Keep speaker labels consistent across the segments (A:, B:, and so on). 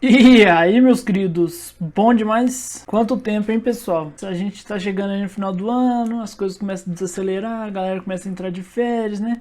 A: E aí, meus queridos, bom demais? Quanto tempo, hein, pessoal? A gente tá chegando aí no final do ano, as coisas começam a desacelerar, a galera começa a entrar de férias, né?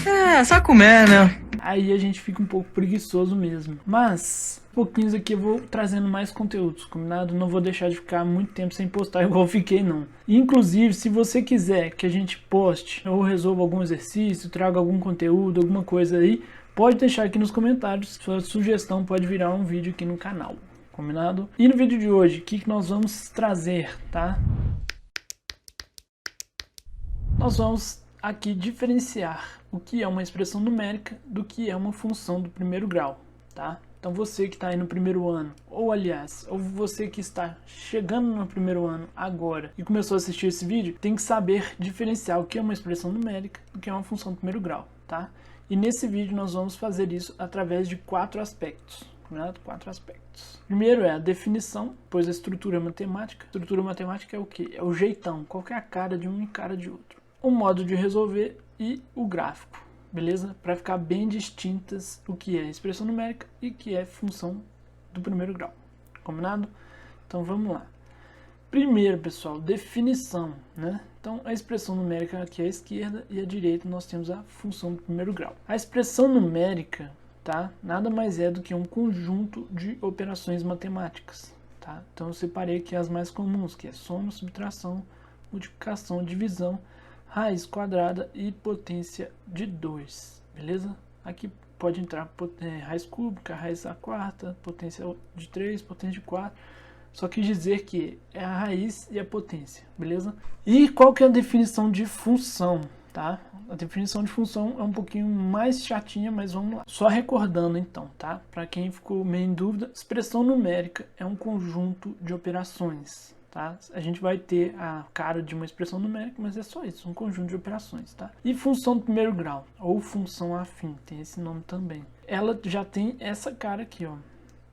B: É, só comer, né?
A: Aí a gente fica um pouco preguiçoso mesmo. Mas, pouquinhos aqui eu vou trazendo mais conteúdos, combinado? Não vou deixar de ficar muito tempo sem postar igual eu fiquei, não. Inclusive, se você quiser que a gente poste ou resolva algum exercício, traga algum conteúdo, alguma coisa aí, pode deixar aqui nos comentários. Sua sugestão pode virar um vídeo aqui no canal, combinado? E no vídeo de hoje, o que nós vamos trazer, tá? Nós vamos aqui diferenciar o que é uma expressão numérica do que é uma função do primeiro grau, tá? Então você que está aí no primeiro ano, ou aliás, ou você que está chegando no primeiro ano agora e começou a assistir esse vídeo, tem que saber diferenciar o que é uma expressão numérica do que é uma função do primeiro grau, tá? E nesse vídeo nós vamos fazer isso através de 4 aspectos. Quatro aspectos. Primeiro é a definição, pois a estrutura matemática. A estrutura matemática é o que? É o jeitão, qual que é a cara de um e cara de outro. O modo de resolver e o gráfico, beleza? Para ficar bem distintas o que é expressão numérica e o que é função do primeiro grau, combinado? Então vamos lá. Primeiro, pessoal, definição, né? Então a expressão numérica aqui é à esquerda e à direita nós temos a função do primeiro grau. A expressão numérica, tá? Nada mais é do que um conjunto de operações matemáticas, tá? Então eu separei aqui as mais comuns, que é soma, subtração, multiplicação, divisão, raiz quadrada e potência de 2, beleza? Aqui pode entrar raiz cúbica, raiz à quarta, potência de 3, potência de 4. Só quis dizer que é a raiz e a potência, beleza? E qual que é a definição de função, tá? A definição de função é um pouquinho mais chatinha, mas vamos lá. Só recordando então, tá? Para quem ficou meio em dúvida, expressão numérica é um conjunto de operações, tá? A gente vai ter a cara de uma expressão numérica, mas é só isso, um conjunto de operações, tá? E função do primeiro grau, ou função afim, tem esse nome também. Ela já tem essa cara aqui, ó.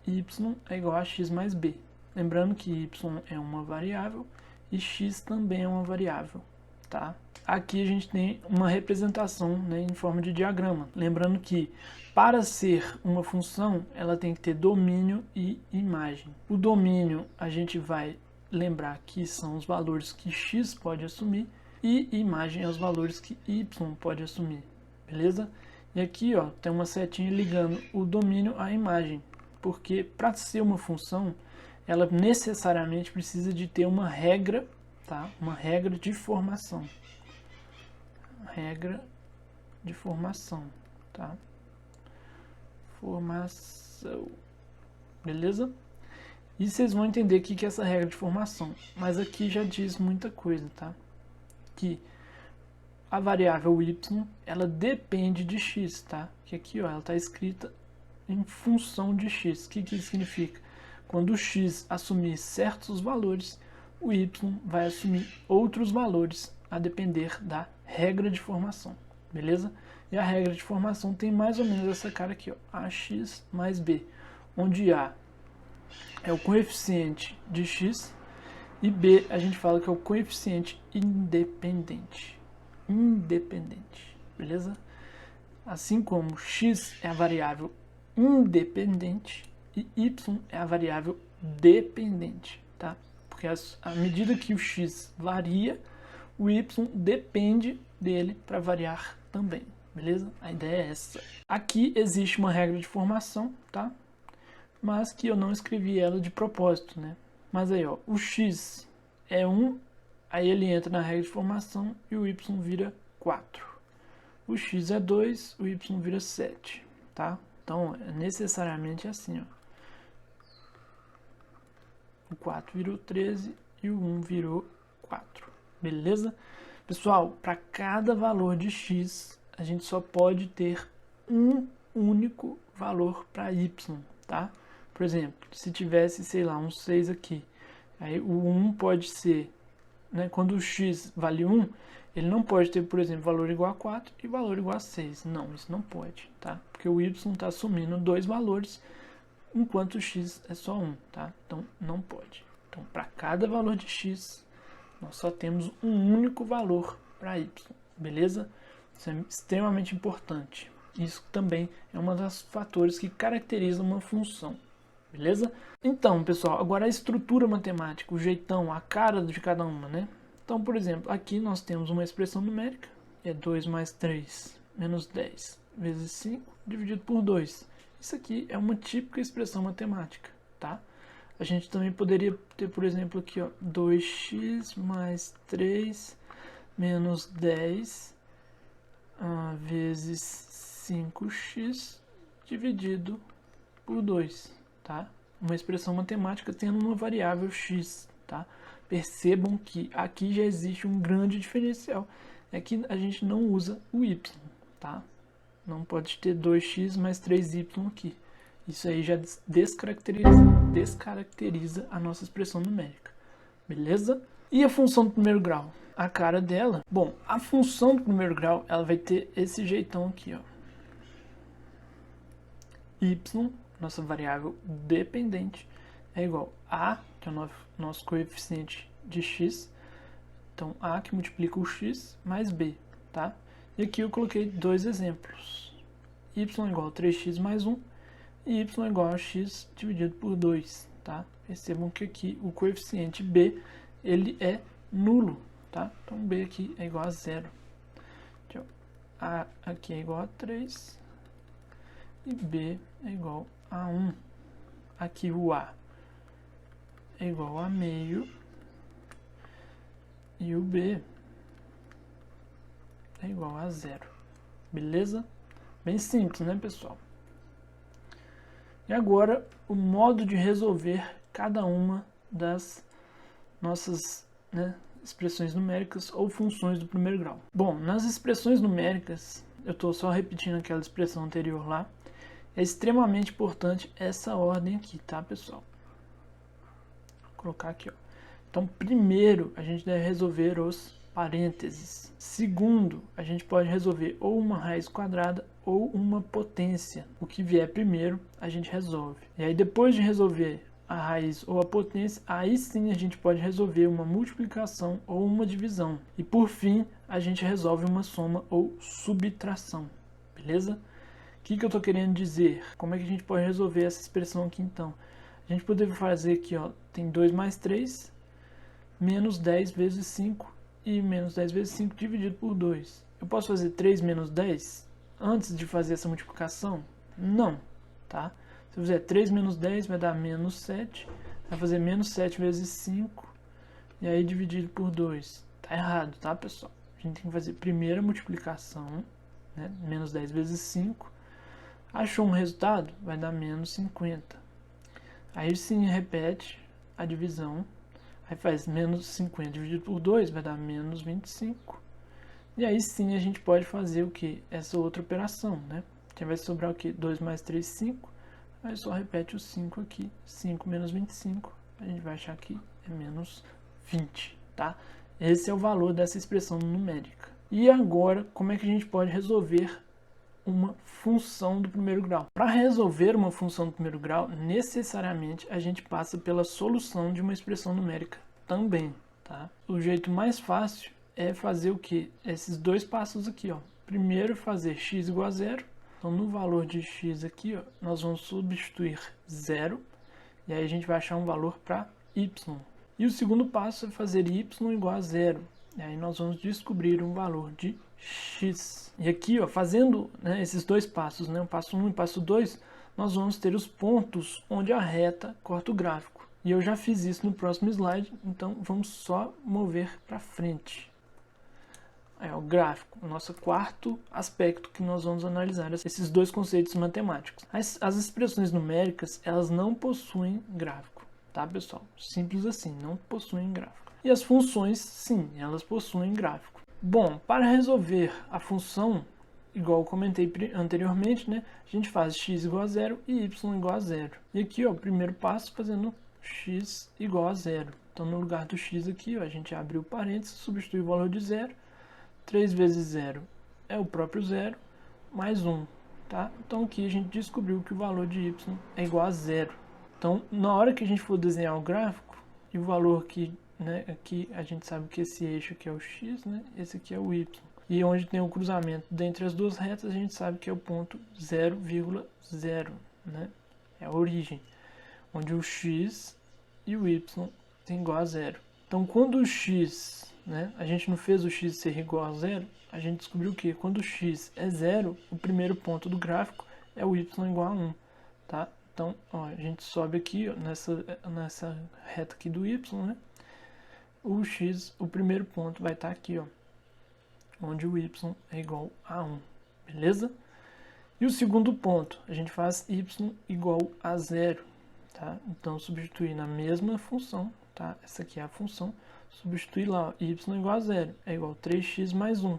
A: Y é igual a x mais b. Lembrando que y é uma variável e x também é uma variável, tá? Aqui a gente tem uma representação, né, em forma de diagrama. Lembrando que para ser uma função, ela tem que ter domínio e imagem. O domínio a gente vai lembrar que são os valores que x pode assumir e imagem é os valores que y pode assumir, beleza? E aqui, ó, tem uma setinha ligando o domínio à imagem, porque para ser uma função, ela necessariamente precisa de ter uma regra, tá? Uma regra de formação. Regra de formação, tá? Formação. Beleza? E vocês vão entender o que é essa regra de formação. Mas aqui já diz muita coisa, tá? Que a variável y, ela depende de x, tá? Que aqui, ó, ela está escrita em função de x. O que isso significa? Quando o x assumir certos valores, o y vai assumir outros valores a depender da regra de formação, beleza? E a regra de formação tem mais ou menos essa cara aqui, ó, ax mais b, onde a é o coeficiente de x e b a gente fala que é o coeficiente independente. Independente, beleza? Assim como x é a variável independente e y é a variável dependente, tá? Porque à medida que o x varia, o y depende dele para variar também, beleza? A ideia é essa. Aqui existe uma regra de formação, tá? Mas que eu não escrevi ela de propósito, né? Mas aí, ó, o x é 1, aí ele entra na regra de formação e o y vira 4. O x é 2, o y vira 7, tá? Então, é necessariamente assim, ó. O 4 virou 13 e o 1 virou 4, beleza? Pessoal, para cada valor de x, a gente só pode ter um único valor para y, tá? Por exemplo, se tivesse, sei lá, um 6 aqui, aí o 1 pode ser, né, quando o x vale 1, ele não pode ter, por exemplo, valor igual a 4 e valor igual a 6. Não, isso não pode, tá? Porque o y está assumindo dois valores, enquanto o x é só 1, tá? Então, não pode. Então, para cada valor de x, nós só temos um único valor para y, beleza? Isso é extremamente importante. Isso também é um dos fatores que caracteriza uma função, beleza? Então, pessoal, agora a estrutura matemática, o jeitão, a cara de cada uma, né? Então, por exemplo, aqui nós temos uma expressão numérica, é 2 mais 3 menos 10 vezes 5 dividido por 2. Isso aqui é uma típica expressão matemática, tá? A gente também poderia ter, por exemplo, aqui, ó, 2x mais 3 menos 10 vezes 5x dividido por 2, tá? Uma expressão matemática tendo uma variável x, tá? Percebam que aqui já existe um grande diferencial, é que a gente não usa o y, tá? Não pode ter 2x mais 3y aqui. Isso aí já descaracteriza a nossa expressão numérica, beleza? E a função do primeiro grau? A cara dela, bom, a função do primeiro grau, ela vai ter esse jeitão aqui, ó. Y, nossa variável dependente, é igual a, que é o nosso coeficiente de x, então a que multiplica o x mais b, tá? E aqui eu coloquei dois exemplos, y igual a 3x mais 1 e y igual a x dividido por 2, tá? Percebam que aqui o coeficiente b, ele é nulo, tá? Então b aqui é igual a 0. Então, a aqui é igual a 3 e b é igual a 1. Aqui o a é igual a meio e o b é igual a 0. Beleza? Bem simples, né, pessoal? E agora, o modo de resolver cada uma das nossas, né, expressões numéricas ou funções do primeiro grau. Bom, nas expressões numéricas, eu estou só repetindo aquela expressão anterior lá, é extremamente importante essa ordem aqui, tá, pessoal? Vou colocar aqui, ó. Então, primeiro, a gente deve resolver os parênteses. Segundo, a gente pode resolver ou uma raiz quadrada ou uma potência. O que vier primeiro, a gente resolve. E aí, depois de resolver a raiz ou a potência, aí sim a gente pode resolver uma multiplicação ou uma divisão. E por fim, a gente resolve uma soma ou subtração. Beleza? O que eu estou querendo dizer? Como é que a gente pode resolver essa expressão aqui então? A gente poderia fazer aqui, ó, tem 2 mais 3, menos 10 vezes 5 e menos 10 vezes 5 dividido por 2. Eu posso fazer 3 menos 10 antes de fazer essa multiplicação? Não, tá? Se eu fizer 3 menos 10 vai dar menos 7, vai fazer menos 7 vezes 5 e aí dividido por 2. Tá errado, tá, pessoal? A gente tem que fazer primeiro a multiplicação, né? Menos 10 vezes 5. Achou um resultado? Vai dar menos 50. Aí sim repete a divisão. Aí faz menos 50 dividido por 2, vai dar menos 25. E aí sim a gente pode fazer o que? Essa outra operação, né? Que vai sobrar o que? 2 mais 3, 5. Aí só repete o 5 aqui. 5 menos 25. A gente vai achar que é menos 20, tá? Esse é o valor dessa expressão numérica. E agora, como é que a gente pode resolver uma função do primeiro grau? Para resolver uma função do primeiro grau, necessariamente a gente passa pela solução de uma expressão numérica também, tá? O jeito mais fácil é fazer o que? Esses dois passos aqui, ó. Primeiro fazer x igual a 0. Então no valor de x aqui, ó, nós vamos substituir 0 e aí a gente vai achar um valor para y. E o segundo passo é fazer y igual a 0. E aí nós vamos descobrir um valor de x. E aqui, ó, fazendo, né, esses dois passos, né, o passo 1 e o passo 2, nós vamos ter os pontos onde a reta corta o gráfico. E eu já fiz isso no próximo slide, então vamos só mover para frente. Aí, ó, o gráfico, o nosso quarto aspecto que nós vamos analisar, esses dois conceitos matemáticos. As expressões numéricas, elas não possuem gráfico, tá, pessoal? Simples assim, não possuem gráfico. E as funções, sim, elas possuem gráfico. Bom, para resolver a função, igual eu comentei anteriormente, né, a gente faz x igual a 0 e y igual a 0. E aqui, ó, o primeiro passo fazendo x igual a 0. Então, no lugar do x aqui, ó, a gente abre o parênteses, substitui o valor de 0. 3 vezes 0 é o próprio 0, mais 1, tá? Então, aqui a gente descobriu que o valor de y é igual a 0. Então, na hora que a gente for desenhar o gráfico, e o valor que, né, aqui a gente sabe que esse eixo aqui é o x, né, esse aqui é o y. E onde tem o cruzamento dentre as duas retas, a gente sabe que é o ponto 0,0, né, é a origem. onde o x e o y tem igual a zero. Então, quando o x, né, a gente não fez o x ser igual a zero, a gente descobriu que quando o x é zero, o primeiro ponto do gráfico é o y igual a 1, tá? Então, ó, a gente sobe aqui, ó, nessa reta aqui do y, né? O x, o primeiro ponto vai estar aqui, ó, onde o y é igual a 1, beleza? E o segundo ponto, a gente faz y igual a 0, tá? Então, substituir na mesma função, tá? Essa aqui é a função, substituir lá, ó, y igual a 0, é igual a 3x mais 1.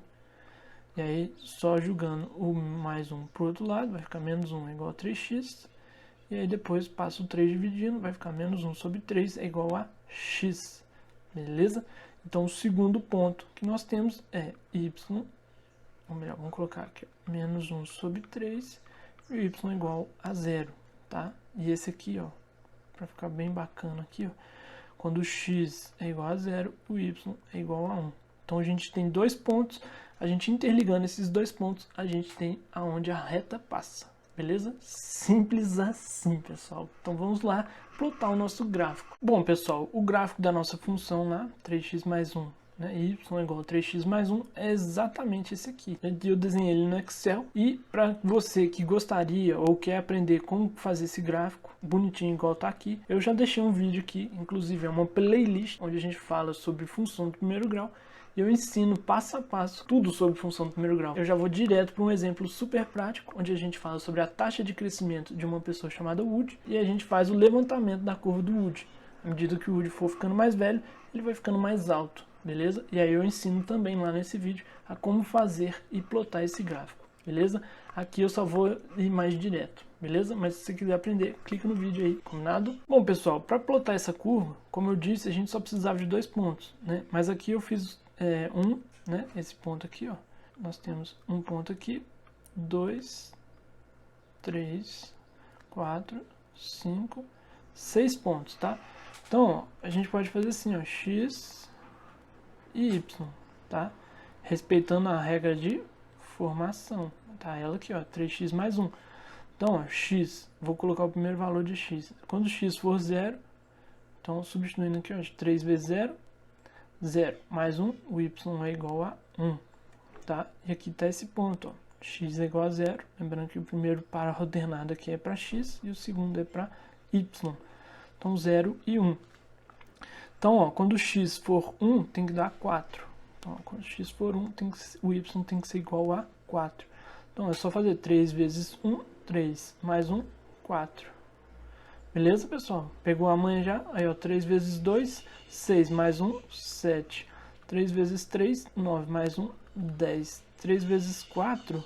A: E aí, só jogando o mais 1 para o outro lado, vai ficar menos 1 é igual a 3x. E aí depois passa o 3 dividindo, vai ficar menos 1 sobre 3 é igual a x. Beleza? Então, o segundo ponto que nós temos é y, ou melhor, vamos colocar aqui, ó, menos 1 sobre 3, e y igual a 0, tá? E esse aqui, ó, para ficar bem bacana aqui, ó, quando o x é igual a 0, o y é igual a 1. Então, a gente tem dois pontos, a gente interligando esses dois pontos, a gente tem aonde a reta passa. Beleza? Simples assim, pessoal. Então vamos lá plotar o nosso gráfico. Bom, pessoal, o gráfico da nossa função lá, 3x mais 1, né, y igual a 3x mais 1, é exatamente esse aqui. Eu desenhei ele no Excel. E para você que gostaria ou quer aprender como fazer esse gráfico bonitinho igual tá aqui, eu já deixei um vídeo aqui, inclusive é uma playlist, onde a gente fala sobre função do primeiro grau. Eu ensino passo a passo tudo sobre função do primeiro grau. Eu já vou direto para um exemplo super prático, onde a gente fala sobre a taxa de crescimento de uma pessoa chamada Woody, e a gente faz o levantamento da curva do Woody. À medida que o Woody for ficando mais velho, ele vai ficando mais alto, beleza? E aí eu ensino também lá nesse vídeo a como fazer e plotar esse gráfico, beleza? Aqui eu só vou ir mais direto, beleza? Mas se você quiser aprender, clica no vídeo aí, combinado? Bom, pessoal, para plotar essa curva, como eu disse, a gente só precisava de dois pontos, né? Mas aqui eu fiz né? Esse ponto aqui, ó. Nós temos um ponto aqui, 2, 3, 4, 5, 6 pontos, tá? Então, ó, a gente pode fazer assim, ó, x e y, tá? Respeitando a regra de formação, tá? Ela aqui, ó, 3x mais 1. Então, ó, x, vou colocar o primeiro valor de x. Quando x for 0, então substituindo aqui, ó, de 3 vezes 0, 0 mais 1, o y é igual a 1, tá? E aqui está esse ponto, ó, x é igual a 0, lembrando que o primeiro par ordenado aqui é para x e o segundo é para y, então 0 e 1. Então, ó, quando x for 1, tem que dar 4, então, ó, quando x for 1, o y tem que ser igual a 4, então é só fazer 3 vezes 1, 3, mais 1, 4. Beleza, pessoal? Pegou a manha já? Aí, ó, 3 vezes 2, 6 mais 1, 7. 3 vezes 3, 9 mais 1, 10. 3 vezes 4,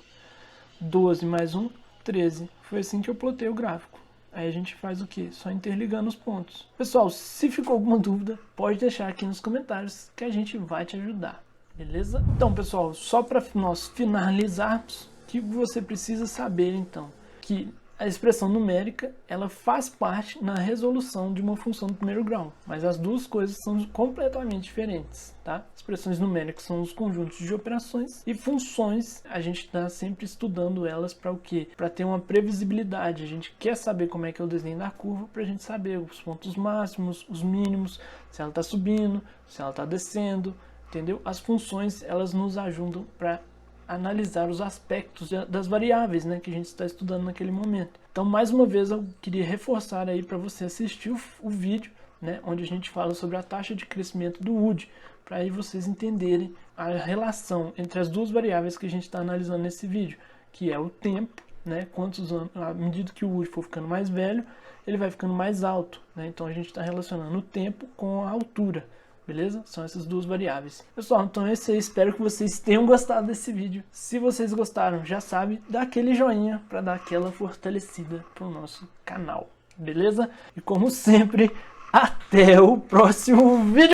A: 12 mais 1, 13. Foi assim que eu plotei o gráfico. Aí a gente faz o quê? Só interligando os pontos. Pessoal, se ficou alguma dúvida, pode deixar aqui nos comentários que a gente vai te ajudar. Beleza? Então, pessoal, só para nós finalizarmos, o que você precisa saber, então? Que a expressão numérica, ela faz parte na resolução de uma função do primeiro grau, mas as duas coisas são completamente diferentes, tá? Expressões numéricas são os conjuntos de operações e funções, a gente está sempre estudando elas para o quê? Para ter uma previsibilidade, a gente quer saber como é que é o desenho da curva para a gente saber os pontos máximos, os mínimos, se ela está subindo, se ela está descendo, entendeu? As funções, elas nos ajudam para analisar os aspectos das variáveis, né, que a gente está estudando naquele momento. Então, mais uma vez, eu queria reforçar aí para você assistir o vídeo, né, onde a gente fala sobre a taxa de crescimento do Woody, para aí vocês entenderem a relação entre as duas variáveis que a gente está analisando nesse vídeo, que é o tempo, né, quantos anos, à medida que o Woody for ficando mais velho, ele vai ficando mais alto, né, então a gente está relacionando o tempo com a altura. Beleza? São essas duas variáveis. Pessoal, então é isso aí. Espero que vocês tenham gostado desse vídeo. Se vocês gostaram, já sabe, dá aquele joinha para dar aquela fortalecida pro nosso canal. Beleza? E como sempre, até o próximo vídeo!